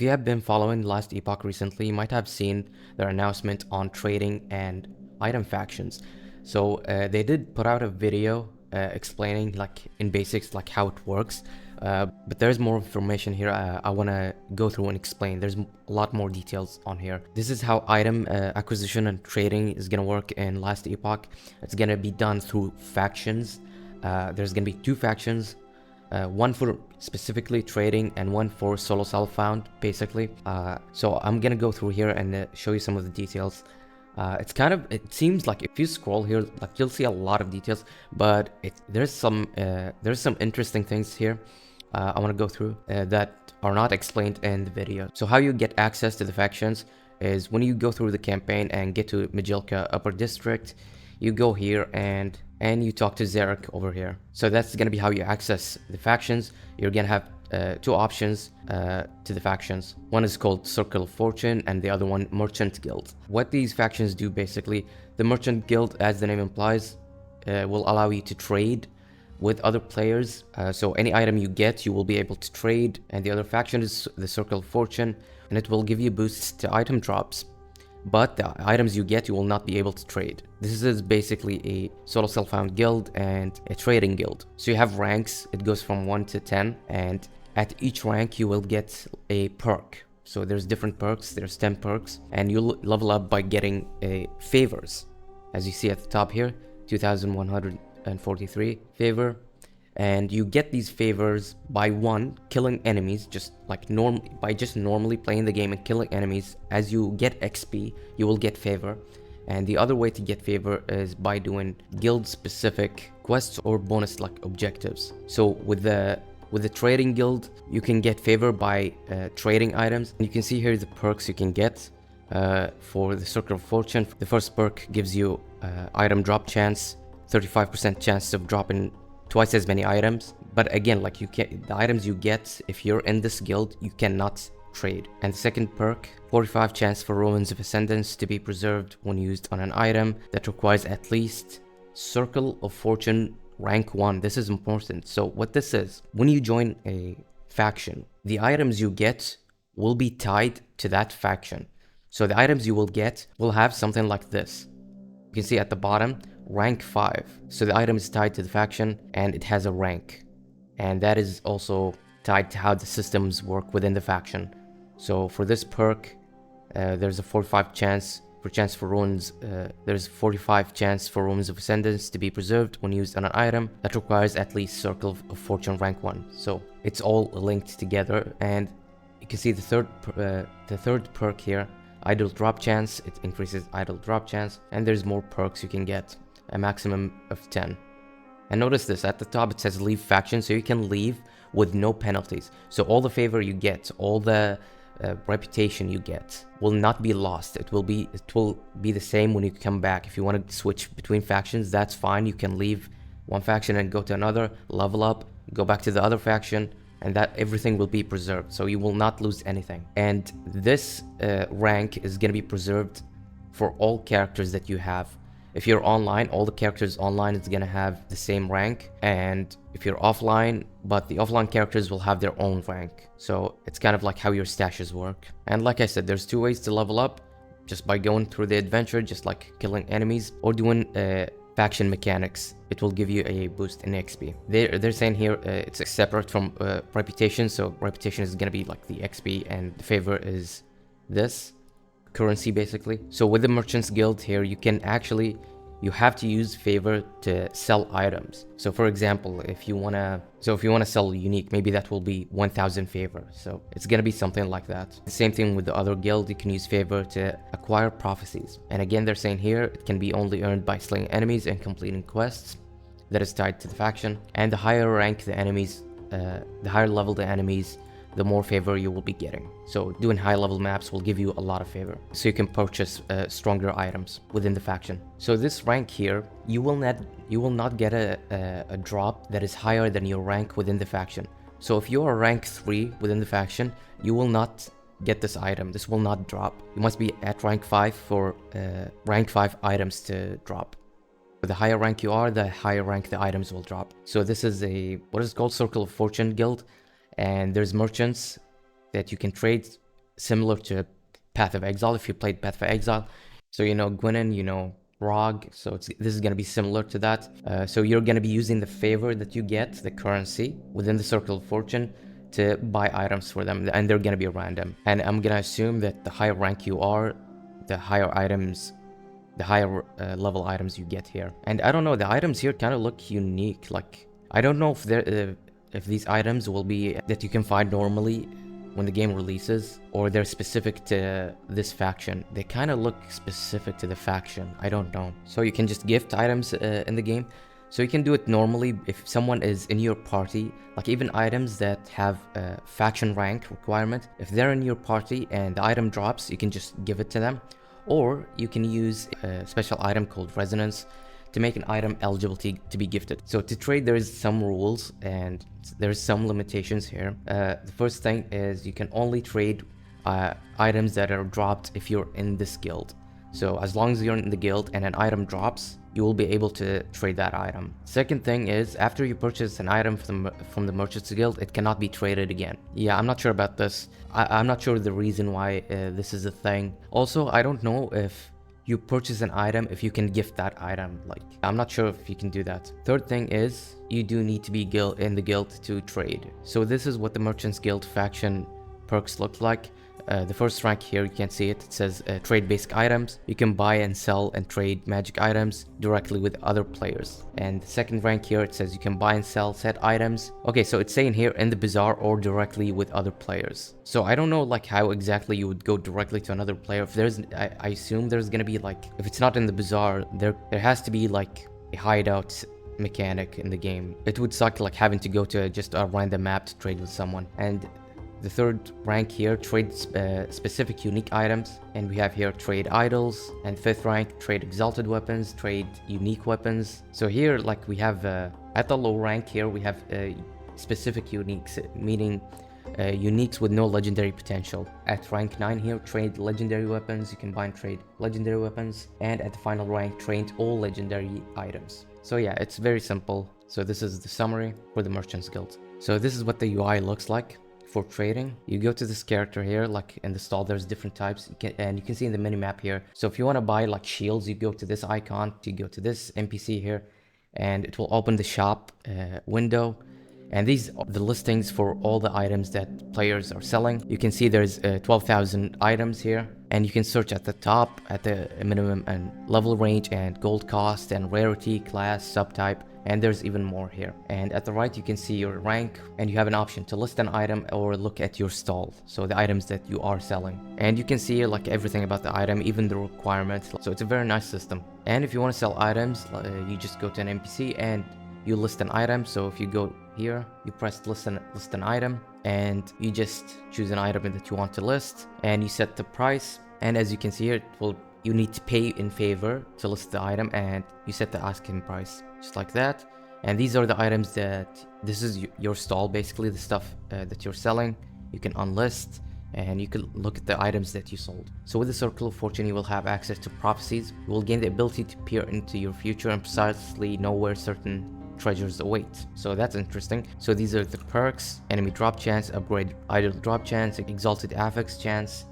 If you have been following Last Epoch recently, you might have seen their announcement on trading and item factions. So they did put out a video explaining like in basics like how it works. But there's more information here I want to go through and explain. There's a lot more details on here. This is how item acquisition and trading is going to work in Last Epoch. It's going to be done through factions. There's going to be two factions. One for specifically trading and one for solo self-found, basically. So I'm gonna go through here and show you some of the details. It seems like if you scroll here, like you'll see a lot of details, but there's some interesting things here I want to go through that are not explained in the video. So how you get access to the factions is when you go through the campaign and get to Majilka Upper District, you go here and you talk to Zarek over here. So that's gonna be how you access the factions. You're gonna have two options to the factions. One is called Circle of Fortune and the other one Merchant Guild. What these factions do basically, the Merchant Guild, as the name implies, will allow you to trade with other players. So any item you get, you will be able to trade. And the other faction is the Circle of Fortune, and it will give you boosts to item drops. But the items you get, you will not be able to trade. This is basically a solo self-found guild and a trading guild. So you have ranks, it goes from 1 to 10, and at each rank you will get a perk. So there's different perks, there's 10 perks, and you'll level up by getting favors. As you see at the top here, 2143 favor. And you get these favors by one, killing enemies, by just normally playing the game and killing enemies. As you get XP, you will get favor. And the other way to get favor is by doing guild specific quests or bonus like objectives. So with the trading guild, you can get favor by trading items. And you can see here the perks you can get for the Circle of Fortune. The first perk gives you item drop chance, 35% chance of dropping twice as many items. But again, like the items you get if you're in this guild, you cannot trade. And the second perk, 45 chance for Ruins of Ascendance to be preserved when used on an item that requires at least Circle of Fortune rank 1. This is important. So what this is, when you join a faction, the items you get will be tied to that faction. So the items you will get will have something like this. You can see at the bottom, rank 5. So the item is tied to the faction and it has a rank. And that is also tied to how the systems work within the faction. So for this perk, there's a 45 chance for ruins. There's 45 chance for Ruins of Ascendance to be preserved when used on an item that requires at least Circle of Fortune rank 1. So it's all linked together. And you can see the third perk here, idle drop chance. It increases idle drop chance, and there's more perks you can get, a maximum of 10. And notice this, at the top it says leave faction, so you can leave with no penalties. So all the favor you get, all the reputation you get will not be lost. It will be the same when you come back. If you want to switch between factions, that's fine. You can leave one faction and go to another, level up, go back to the other faction, and that everything will be preserved, so you will not lose anything. And this rank is going to be preserved for all characters that you have. If you're online, all the characters online is going to have the same rank, and if you're offline, but the offline characters will have their own rank. So it's kind of like how your stashes work. And like I said, there's two ways to level up, just by going through the adventure, just like killing enemies, or doing faction mechanics. It will give you a boost in XP. They're saying here it's separate from reputation, so reputation is going to be like the XP, and the favor is this currency basically. So with the Merchants Guild here, you have to use favor to sell items. So for example, if you want to sell unique, maybe that will be 1000 favor. So it's going to be something like that. The same thing with the other guild, you can use favor to acquire prophecies. And again, they're saying here it can be only earned by slaying enemies and completing quests that is tied to the faction. And the higher rank the enemies, the higher level the enemies, the more favor you will be getting. So doing high level maps will give you a lot of favor, so you can purchase stronger items within the faction. So this rank here, you will not get a drop that is higher than your rank within the faction. So if you are rank 3 within the faction, you will not get this item. This will not drop. You must be at rank 5 for rank 5 items to drop. The higher rank you are, the higher rank the items will drop. So this is what is called Circle of Fortune guild. And there's merchants that you can trade similar to Path of Exile if you played Path of Exile. So you know Gwynin, you know Rog, so this is going to be similar to that. So you're going to be using the favor that you get, the currency, within the Circle of Fortune to buy items for them, and they're going to be random. And I'm going to assume that the higher rank you are, the higher items, the higher level items you get here. And I don't know, the items here kind of look unique. Like, I don't know if these items will be that you can find normally when the game releases, or they're specific to this faction. They kind of look specific to the faction. I don't know. So you can just gift items in the game. So you can do it normally if someone is in your party, like even items that have a faction rank requirement. If they're in your party and the item drops, you can just give it to them. Or you can use a special item called Resonance to make an item eligible to be gifted. So to trade, there is some rules and there's some limitations here. The first thing is you can only trade items that are dropped if you're in this guild. So as long as you're in the guild and an item drops, you will be able to trade that item. Second thing is, after you purchase an item from the Merchants Guild, it cannot be traded again. Yeah, I'm not sure about this. I'm not sure the reason why this is a thing. Also, I don't know if you purchase an item if you can gift that item. Like, I'm not sure if you can do that. Third thing is, you do need to be in the guild to trade. So this is what the Merchants Guild faction perks look like. The first rank here, you can see it says trade basic items. You can buy and sell and trade magic items directly with other players. And the second rank here, it says you can buy and sell set items. Okay, so it's saying here in the bazaar or directly with other players. So I don't know like how exactly you would go directly to another player. If there's, I assume there's gonna be like, if it's not in the bazaar, there has to be like a hideout mechanic in the game. It would suck like having to go to just a random map to trade with someone. And the third rank here, trade specific unique items, and we have here trade idols. And fifth rank, trade exalted weapons, trade unique weapons. So here, like we have at the low rank here, we have specific uniques, meaning uniques with no legendary potential. At rank 9 here, trade legendary weapons. You can buy and trade legendary weapons. And at the final rank, trade all legendary items. So yeah, it's very simple. So this is the summary for the Merchants Guild. So this is what the UI looks like for trading. You go to this character here, like in the stall, there's different types, and you can see in the mini map here. So if you want to buy like shields, you go to this icon, you go to this NPC here, and it will open the shop window. And these are the listings for all the items that players are selling. You can see there's 12,000 items here, and you can search at the top at the minimum and level range and gold cost and rarity, class, subtype, and there's even more here. And at the right, you can see your rank, and you have an option to list an item or look at your stall, so the items that you are selling. And you can see here like everything about the item, even the requirements. So it's a very nice system. And if you want to sell items, you just go to an NPC and you list an item. So if you go here, you press list an item, and you just choose an item that you want to list, and you set the price. And as you can see here, you need to pay in favor to list the item, and you set the asking price just like that. And these are the items this is your stall, basically the stuff that you're selling. You can unlist, and you can look at the items that you sold. So with the Circle of Fortune, you will have access to prophecies. You will gain the ability to peer into your future and precisely know where certain treasures await. So that's interesting. So these are the perks: enemy drop chance, upgrade idol drop chance, exalted affix chance.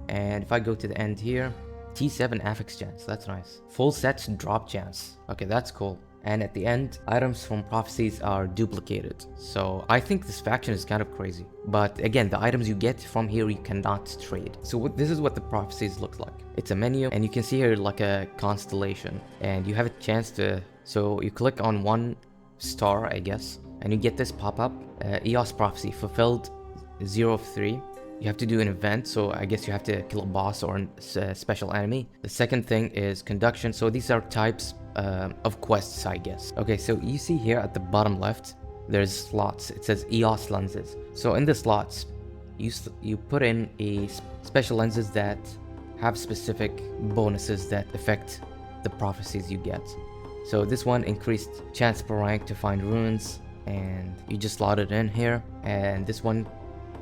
And if I go to the end here, T7 affix chance, that's nice. Full set drop chance, okay, that's cool. And at the end, items from prophecies are duplicated. So I think this faction is kind of crazy. But again, the items you get from here, you cannot trade. So this is what the prophecies look like. It's a menu, and you can see here like a constellation, and you have a chance to, so you click on one star, I guess, and you get this pop-up, EOS prophecy fulfilled 0 of 3. You have to do an event, so I guess you have to kill a boss or a special enemy. The second thing is conduction. So these are types of quests, I guess. Okay, so you see here at the bottom left, there's slots. It says EOS lenses. So in the slots, you put in special lenses that have specific bonuses that affect the prophecies you get. So this one increased chance per rank to find runes, and you just slot it in here. And this one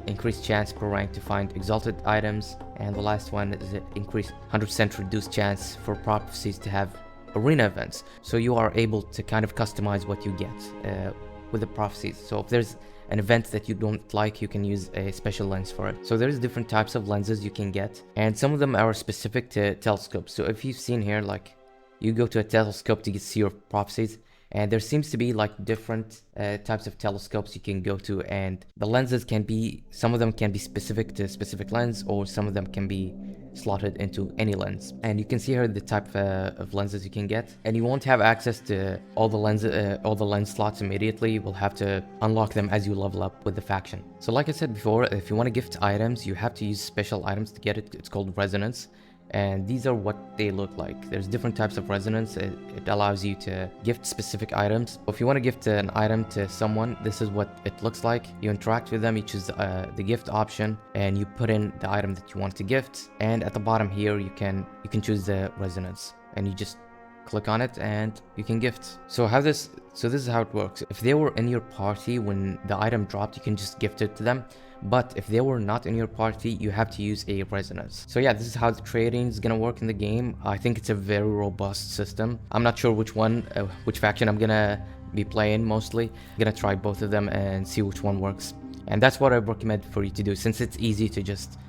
increased chance per rank to find exalted items, and the last one is increased 100% reduced chance for prophecies to have arena events. So you are able to kind of customize what you get with the prophecies. So if there's an event that you don't like, you can use a special lens for it. So there's different types of lenses you can get, and some of them are specific to telescopes. So if you've seen here, like you go to a telescope to see your prophecies, and there seems to be like different types of telescopes you can go to, and the lenses can be, some of them can be specific to a specific lens, or some of them can be slotted into any lens. And you can see here the type of lenses you can get, and you won't have access to all the lens slots immediately. You will have to unlock them as you level up with the faction. So like I said before, if you want to gift items, you have to use special items to get it. It's called resonance, and these are what they look like. There's different types of resonance. It allows you to gift specific items. If you want to gift an item to someone, this is what it looks like. You interact with them, you choose the gift option, and you put in the item that you want to gift, and at the bottom here you can choose the resonance, and you just click on it and you can gift. So this is how it works. If they were in your party when the item dropped, you can just gift it to them. But if they were not in your party, you have to use a resonance. So yeah, this is how the trading is gonna work in the game. I think it's a very robust system. I'm not sure which faction I'm gonna be playing mostly. I'm gonna try both of them and see which one works. And that's what I recommend for you to do, since it's easy to just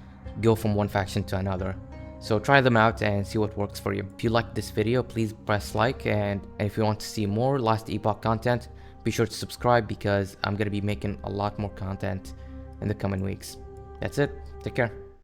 go from one faction to another. So try them out and see what works for you. If you liked this video, please press like, and if you want to see more Last Epoch content, be sure to subscribe, because I'm gonna be making a lot more content in the coming weeks. That's it. Take care.